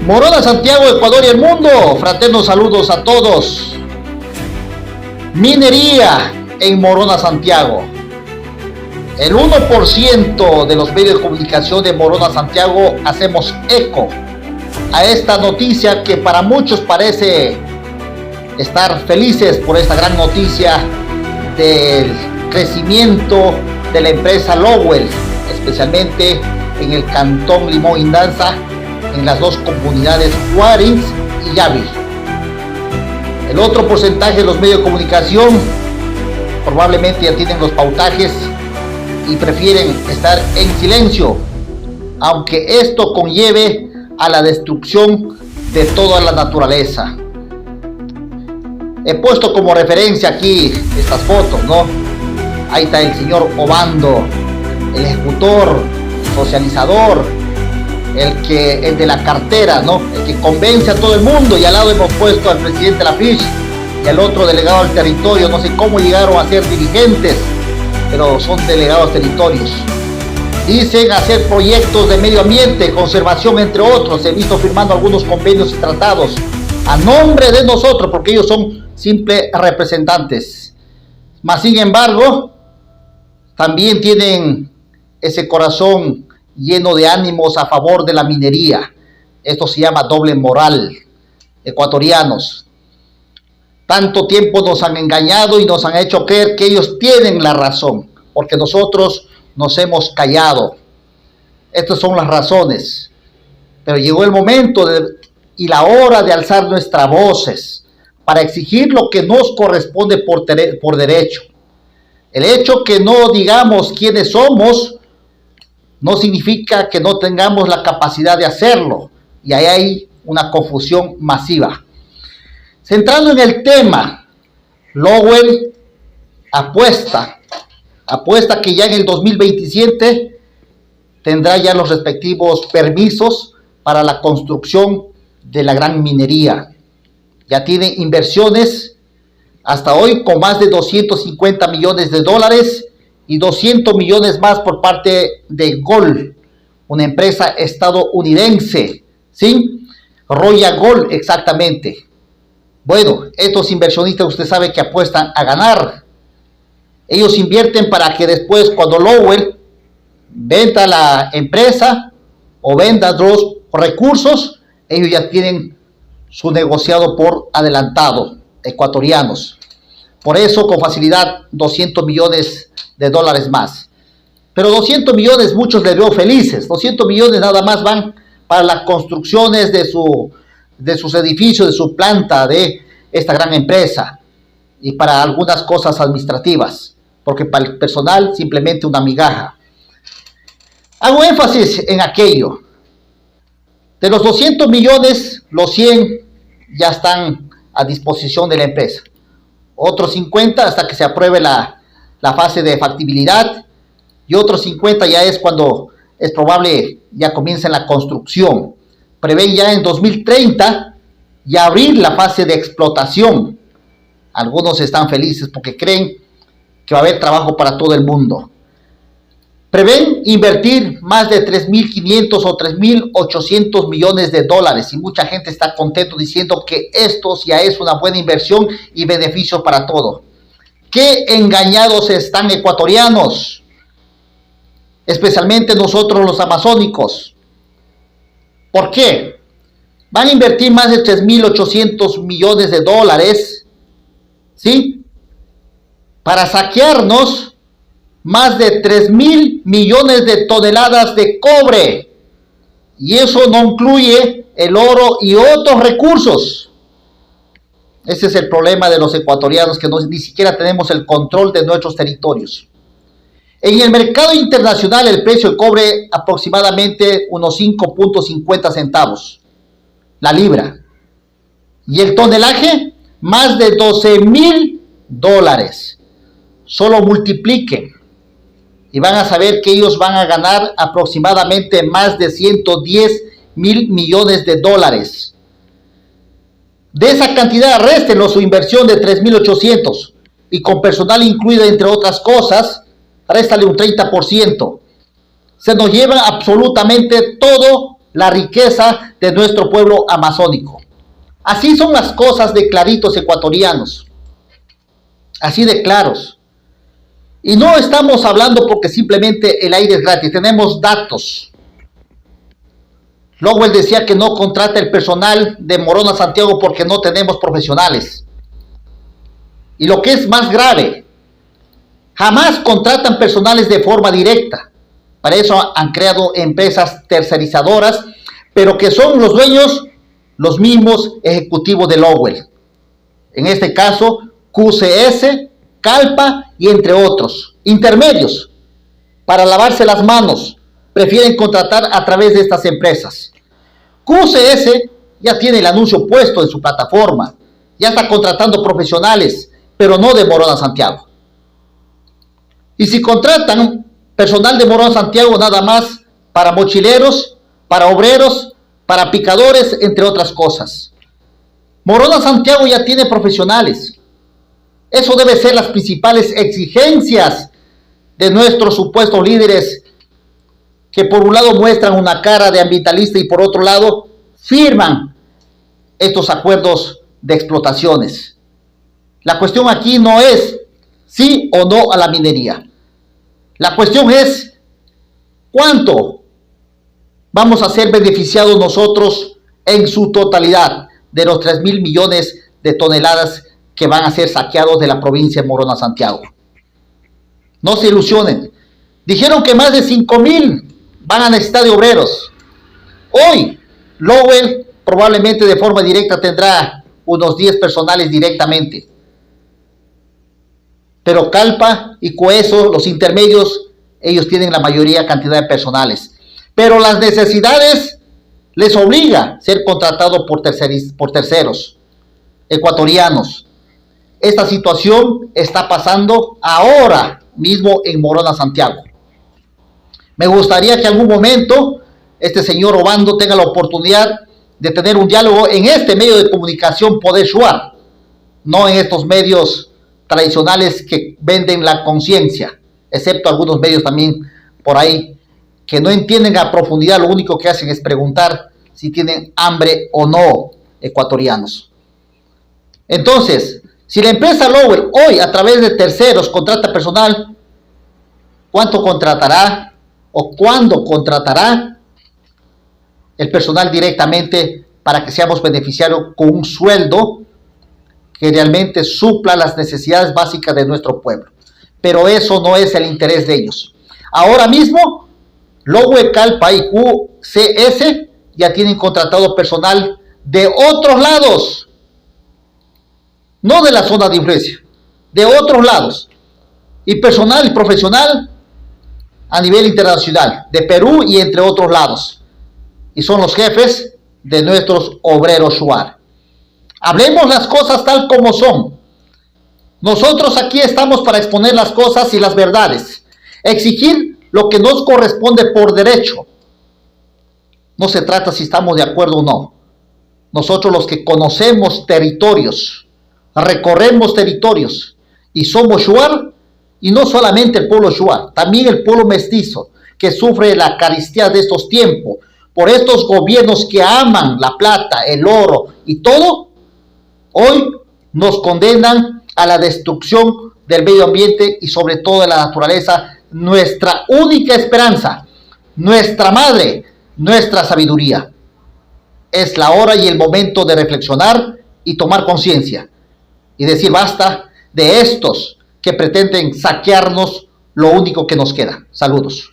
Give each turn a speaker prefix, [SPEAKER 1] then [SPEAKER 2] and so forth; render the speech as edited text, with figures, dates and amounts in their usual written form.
[SPEAKER 1] Morona, Santiago, Ecuador y el mundo, fraternos saludos a todos. Minería en Morona, Santiago. El 1% de los medios de comunicación de Morona, Santiago hacemos eco a esta noticia que para muchos parece estar felices por esta gran noticia del crecimiento de la empresa Lowell, especialmente en el cantón Limón Indanza, en las dos comunidades Guarins y Yavi. El otro porcentaje de los medios de comunicación probablemente ya tienen los pautajes y prefieren estar en silencio, aunque esto conlleve a la destrucción de toda la naturaleza. He puesto como referencia aquí estas fotos, ¿no? Ahí está el señor Obando, el ejecutor, socializador, el de la cartera, ¿no? El que convence a todo el mundo, y al lado hemos puesto al presidente Lafish y al otro delegado al territorio. No sé cómo llegaron a ser dirigentes, pero son delegados territorios. Dicen hacer proyectos de medio ambiente, conservación, entre otros. He visto firmando algunos convenios y tratados a nombre de nosotros, porque ellos son simples representantes. Mas sin embargo, también tienen ese corazón lleno de ánimos a favor de la minería. Esto se llama doble moral. Ecuatorianos, tanto tiempo nos han engañado y nos han hecho creer que ellos tienen la razón, porque nosotros nos hemos callado. Estas son las razones. Pero llegó el momento y la hora de alzar nuestras voces para exigir lo que nos corresponde por derecho. El hecho que no digamos quiénes somos no significa que no tengamos la capacidad de hacerlo, y ahí hay una confusión masiva. Centrando en el tema, Lowell apuesta que ya en el 2027 tendrá ya los respectivos permisos para la construcción de la gran minería. Ya tiene inversiones hasta hoy con más de 250 millones de dólares y 200 millones más por parte de Gold, una empresa estadounidense, ¿sí? Royal Gold, exactamente. Bueno, estos inversionistas usted sabe que apuestan a ganar. Ellos invierten para que después, cuando Lowell venda la empresa o venda los recursos, ellos ya tienen su negociado por adelantado, ecuatorianos. Por eso, con facilidad, 200 millones de dólares más. Pero 200 millones muchos les veo felices. 200 millones nada más van para las construcciones de sus edificios, de su planta, de esta gran empresa, y para algunas cosas administrativas, porque para el personal simplemente una migaja. Hago énfasis en aquello. De los 200 millones, los 100 ya están a disposición de la empresa. Otros 50 hasta que se apruebe la fase de factibilidad, y otros 50 ya es cuando es probable ya comience la construcción. Prevén ya en 2030 ya abrir la fase de explotación. Algunos están felices porque creen que va a haber trabajo para todo el mundo. Prevén invertir más de 3.500 o 3.800 millones de dólares, y mucha gente está contento diciendo que esto ya es una buena inversión y beneficio para todo. ¡Qué engañados están ecuatorianos! Especialmente nosotros los amazónicos. ¿Por qué? Van a invertir más de 3.800 millones de dólares, ¿sí? Para saquearnos más de 3.000 millones de toneladas de cobre. Y eso no incluye el oro y otros recursos. Ese es el problema de los ecuatorianos, que ni siquiera tenemos el control de nuestros territorios. En el mercado internacional el precio del cobre aproximadamente unos 5.50 centavos la libra. Y el tonelaje más de 12.000 dólares. Solo multipliquen y van a saber que ellos van a ganar aproximadamente más de 110.000 millones de dólares. De esa cantidad réstenlo su inversión de 3.800 y con personal incluido entre otras cosas, réstale un 30%. Se nos lleva absolutamente todo la riqueza de nuestro pueblo amazónico. Así son las cosas de claritos ecuatorianos, así de claros. Y no estamos hablando porque simplemente el aire es gratis, tenemos datos. Luego él decía que no contrata el personal de Morona Santiago porque no tenemos profesionales. Y lo que es más grave, jamás contratan personales de forma directa. Para eso han creado empresas tercerizadoras, pero que son los dueños, los mismos ejecutivos de Lowell. En este caso, QCS, Calpa y entre otros. Intermedios, para lavarse las manos, prefieren contratar a través de estas empresas. QCS ya tiene el anuncio puesto en su plataforma, ya está contratando profesionales, pero no de Morona Santiago. Y si contratan personal de Morona Santiago, nada más para mochileros, para obreros, para picadores, entre otras cosas. Morona Santiago ya tiene profesionales. Eso debe ser las principales exigencias de nuestros supuestos líderes, que por un lado muestran una cara de ambientalista y por otro lado firman estos acuerdos de explotaciones. La cuestión aquí no es sí o no a la minería. La cuestión es cuánto vamos a ser beneficiados nosotros en su totalidad de los 3.000 millones de toneladas que van a ser saqueados de la provincia de Morona Santiago. No se ilusionen. Dijeron que más de 5.000 van a necesitar de obreros. Hoy, Lowell probablemente de forma directa tendrá unos 10 personales directamente. Pero Calpa y Coeso, los intermedios, ellos tienen la mayoría cantidad de personales. Pero las necesidades les obliga a ser contratados por terceros ecuatorianos. Esta situación está pasando ahora mismo en Morona Santiago. Me gustaría que en algún momento este señor Obando tenga la oportunidad de tener un diálogo en este medio de comunicación Poder Shuar, no en estos medios tradicionales que venden la conciencia, excepto algunos medios también por ahí que no entienden a profundidad, lo único que hacen es preguntar si tienen hambre o no ecuatorianos. Entonces, si la empresa Lowell hoy a través de terceros contrata personal, ¿cuánto contratará o cuándo contratará el personal directamente para que seamos beneficiarios con un sueldo que realmente supla las necesidades básicas de nuestro pueblo? Pero eso no es el interés de ellos. Ahora mismo, Lowell, Calpa y QCS ya tienen contratado personal de otros lados, no de la zona de influencia, de otros lados, y personal profesional a nivel internacional, de Perú y entre otros lados, y son los jefes de nuestros obreros Shuar. Hablemos las cosas tal como son. Nosotros aquí estamos para exponer las cosas y las verdades, exigir lo que nos corresponde por derecho. No se trata si estamos de acuerdo o no. Nosotros los que conocemos territorios, recorremos territorios y somos Shuar, y no solamente el pueblo Shuar, también el pueblo mestizo que sufre la carestía de estos tiempos por estos gobiernos que aman la plata, el oro y todo. Hoy nos condenan a la destrucción del medio ambiente y sobre todo de la naturaleza, nuestra única esperanza, nuestra madre, nuestra sabiduría. Es la hora y el momento de reflexionar y tomar conciencia y decir basta de estos que pretenden saquearnos lo único que nos queda. Saludos.